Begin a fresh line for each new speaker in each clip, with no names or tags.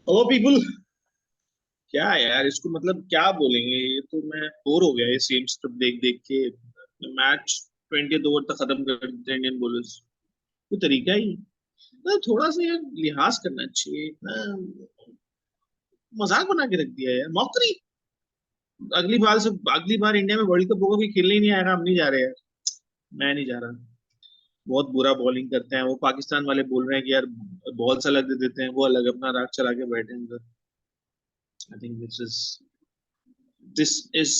ओ people, क्या है यार इसको मतलब क्या बोलेंगे। ये तो मैं बोर हो गया ये सेम स्क्रिप्ट देख देख के। मैच 20 ओवर तक खत्म कर देते हैं इंडियन बॉलर्स। कोई तरीका ही मतलब थोड़ा सा यार लिहाज करना चाहिए। इतना मजाक बना के रख दिया है यार, मौकरी। अगली बार इंडिया में वर्ल्ड कप होगा, कोई खेलने ही नहीं आएगा, हम नहीं जा रहे यार। मैं नहीं जा रहा। बहुत बुरा बॉलिंग करते हैं वो। पाकिस्तान वाले बोल रहे हैं कि यार बॉल से अलग दे देते हैं, वो अलग अपना राग चला के बैठे हैं। I think this is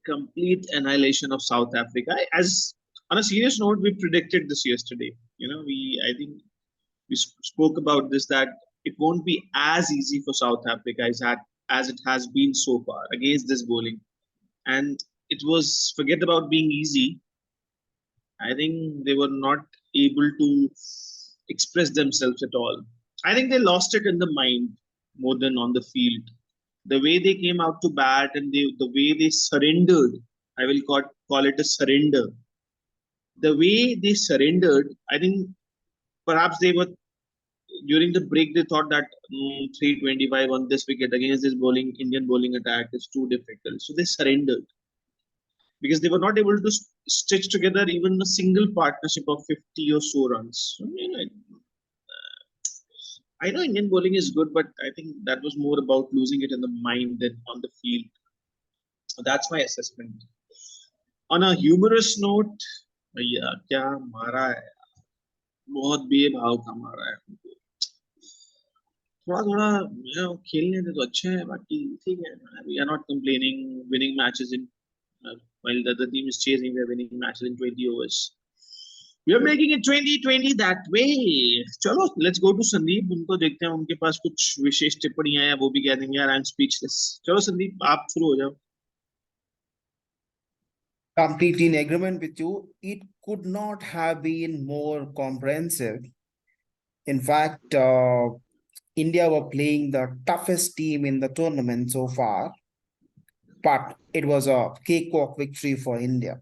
complete annihilation of South Africa. As on a serious note, we predicted this yesterday. I think we spoke about this, that it won't be as easy for South Africa as it has been so far against this bowling. And it was, forget about being easy. I think they were not able to express themselves at all. I think they lost it in the mind more than on the field. The way they came out to bat, and the way they surrendered, I will call it a surrender. The way they surrendered, I think perhaps they were, during the break, they thought that 325 on this wicket against this bowling Indian bowling attack is too difficult. So they surrendered because they were not able to stitch together even a single partnership of 50 or so runs. I know Indian bowling is good, but I think that was more about losing it in the mind than on the field. So that's my assessment. On a humorous note, भैया क्या मारा है, बहुत बेभाव का मारा है। थोड़ा थोड़ा खेलने दे तो अच्छा है, बाकी ठीक है। We are not complaining, winning matches in while the other team is chasing, we are winning matches in 20 overs. We are making it 2020 that way. चलो लेट्स गो टू संदीप, उनको देखते हैं उनके पास कुछ विशेष टिप्पणियां हैं, वो भी कह देंगे यार आई एम स्पीचलेस। चलो संदीप आप शुरू हो जाओ।
Completely in agreement with you. It could not have been more comprehensive. In fact, India were playing the toughest team in the tournament so far, but it was a cakewalk victory for India.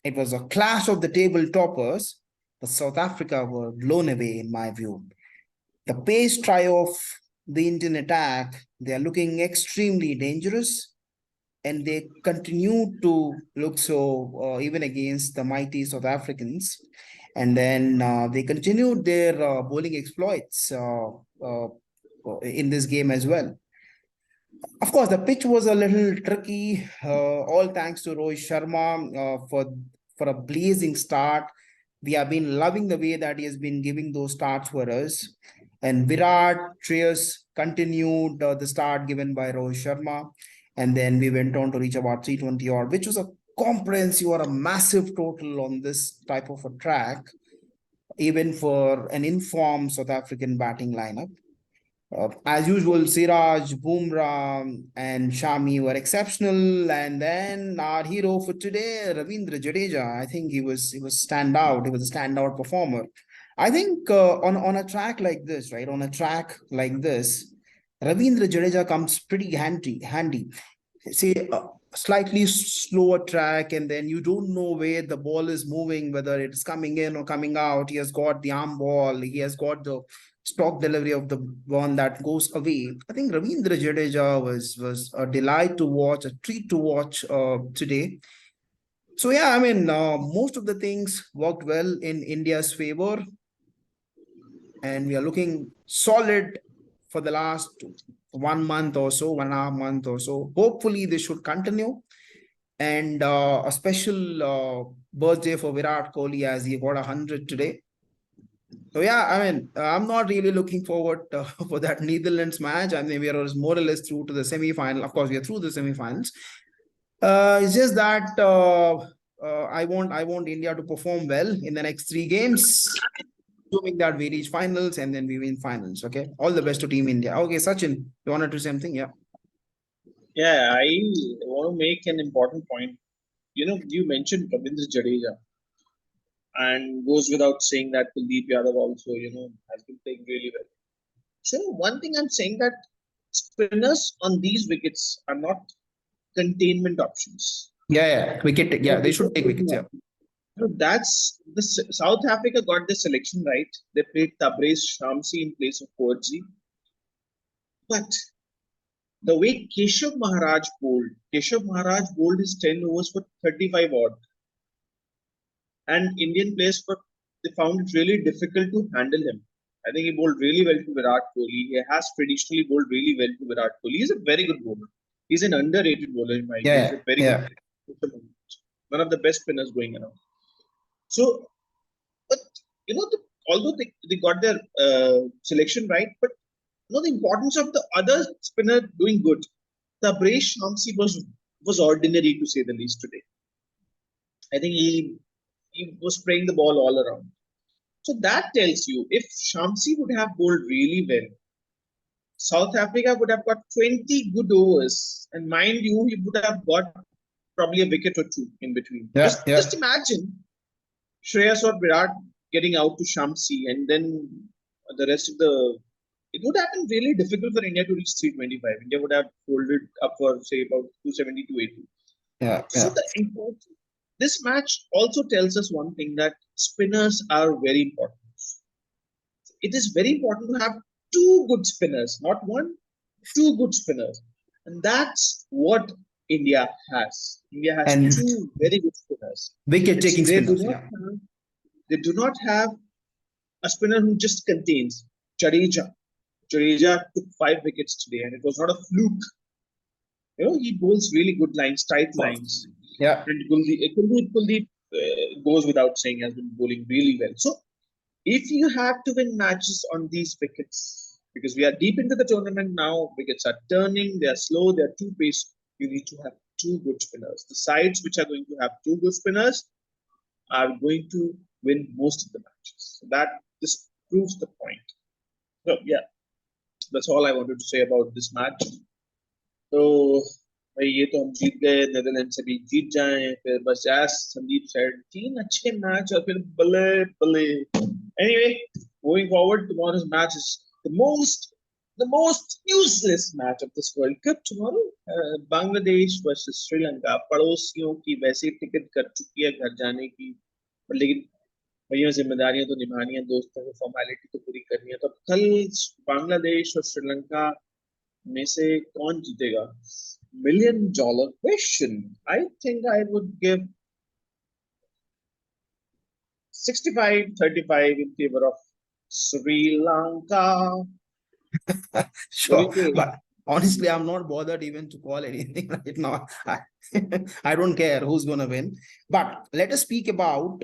It was a clash of the table toppers, but South Africa were blown away, in my view. The pace trio of the Indian attack, they are looking extremely dangerous, and they continue to look so even against the mighty South Africans. And then they continued their bowling exploits in this game as well. Of course, the pitch was a little tricky, all thanks to Rohit Sharma for a blazing start. We have been loving the way that he has been giving those starts for us. And Virat Trius continued the start given by Rohit Sharma. And then we went on to reach about 320 odd, which was a comprehensive or a massive total on this type of a track, even for an informed South African batting lineup. As usual, Siraj, Bumrah, and Shami were exceptional, and then our hero for today, Ravindra Jadeja. I think he was standout. He was a standout performer. I think on a track like this, right? On a track like this, Ravindra Jadeja comes pretty handy. See, a slightly slower track, and then you don't know where the ball is moving, whether it's coming in or coming out. He has got the arm ball, he has got the stock delivery of the one that goes away. I think Ravindra Jadeja was a delight to watch, a treat to watch today. So yeah, I mean, most of the things worked well in India's favor, and we are looking solid for the last 1 month or so, 1.5 month or so. Hopefully, this should continue. And a special birthday for Virat Kohli as he got 100 today. So yeah, I mean, I'm not really looking forward for that Netherlands match. I mean, we are more or less through to the semi-final. Of course, we are through the semi-finals. It's just that I want India to perform well in the next three games, assuming that we reach finals and then we win finals. Okay, all the best to Team India. Okay, Sachin, you want to do something? Yeah.
Yeah, I want to make an important point. You mentioned Ravindra Jadeja, and goes without saying that Kuldeep Yadav also, has been playing really well. So one thing I'm saying, that spinners on these wickets are not containment options.
Yeah, yeah. Wicket. Yeah, they should take wickets. Yeah.
That's the South Africa got the selection right. They played Tabrez Shamsi in place of Coetzee. But the way Keshav Maharaj bowled his 10 overs for 35 odd, and Indian players they found it really difficult to handle him. I think he bowled really well to Virat Kohli. He has traditionally bowled really well to Virat Kohli. He's a very good bowler. He's an underrated bowler in my view. He's
Yeah,
a very good
yeah.
player. One of the best spinners going around. So, but although they got their selection right, but the importance of the other spinner doing good. Tabraiz Shamsi was ordinary to say the least today. I think he was spraying the ball all around. So that tells you if Shamsi would have bowled really well, South Africa would have got 20 good overs, and mind you, he would have got probably a wicket or two in between.
Yeah,
Just
yeah,
imagine Shreyas or Virat getting out to Shamsi, and then the rest of the. It would have been really difficult for India to reach 325. India would have folded up for say about 270 to 80.
yeah,
So
yeah.
this match also tells us one thing, that spinners are very important. It is very important to have two good spinners, not one, two good spinners. And that's what India has. India has
And
two very good spinners.
wicket taking spinners. Yeah.
They do not have a spinner who just contains. Jadeja. Jadeja took 5 wickets today, and it was not a fluke. He bowls really good lines, tight lines.
Yeah.
And Kuldeep goes without saying, has been bowling really well. So if you have to win matches on these wickets, because we are deep into the tournament now, wickets are turning, they are slow, they are too paced, you need to have two good spinners. The sides which are going to have two good spinners are going to win most of the matches. So that this proves the point. So yeah, that's all I wanted to say about this match. तो भाई ये तो हम जीत गए, Netherland से भी जीत जाएं, फिर बस एस संदीप सेड 3 अच्छे मैच और फिर बल्ले बल्ले. Anyway, moving forward, tomorrow's match is the most useless match of this World Cup tomorrow. Bangladesh versus Sri Lanka. पड़ोसियों की वैसे टिकट कर चुकी है घर जाने की, लेकिन भैया जिम्मेदारियां तो निभानी है, दोस्तों को फॉर्मेलिटी तो पूरी करनी है. तो कल बांग्लादेश और श्रीलंका में से कौन जीतेगा? $1 million question. I think I would give 65-35 in favor of Sri Lanka.
Sure, but honestly, I'm not bothered even to call anything right now. I don't care who's gonna win. But let us speak about.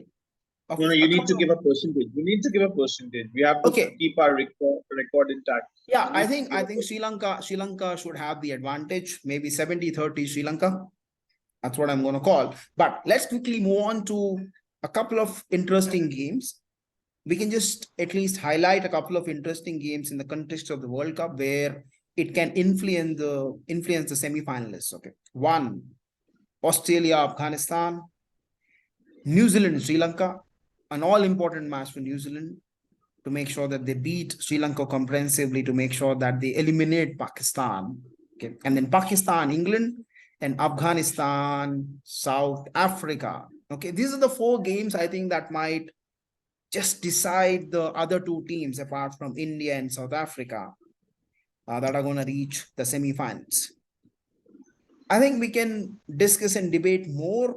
No, you need to give a percentage. You need to give a percentage. We have to keep our record intact.
Yeah, I think Sri Lanka should have the advantage. Maybe 70-30 Sri Lanka. That's what I'm going to call. But let's quickly move on to a couple of interesting games. We can just at least highlight a couple of interesting games in the context of the World Cup where it can influence the semi-finalists. Okay, one, Australia, Afghanistan, New Zealand, Sri Lanka, an all-important match for New Zealand to make sure that they beat Sri Lanka comprehensively, to make sure that they eliminate Pakistan. Okay, and then Pakistan, England, and Afghanistan, South Africa. Okay, these are the 4 games I think that might just decide the other 2 teams apart from India and South Africa that are going to reach the semi-finals. I think we can discuss and debate more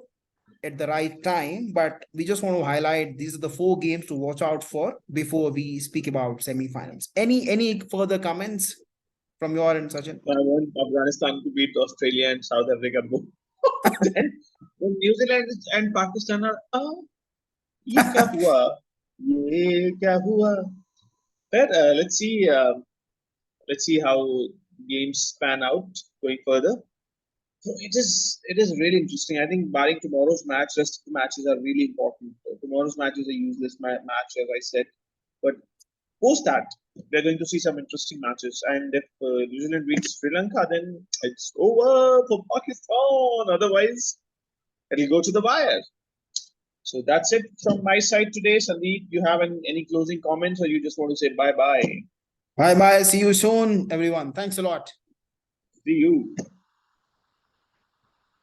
at the right time, but we just want to highlight these are the 4 games to watch out for before we speak about semi-finals. Any further comments from your end, Sachin?
I want Afghanistan to beat Australia and South Africa both. Then New Zealand and Pakistan are ये क्या हुआ? ये क्या हुआ? But let's see how games pan out going further. So it is really interesting. I think barring tomorrow's match, rest of the matches are really important. Tomorrow's match is a useless match, as I said. But post that, we're going to see some interesting matches. And if New Zealand beats Sri Lanka, then it's over for Pakistan. Otherwise, it'll go to the wire. So that's it from my side today. Sandeep, you have any closing comments, or you just want to say bye-bye?
Bye-bye. See you soon, everyone. Thanks a lot.
See you.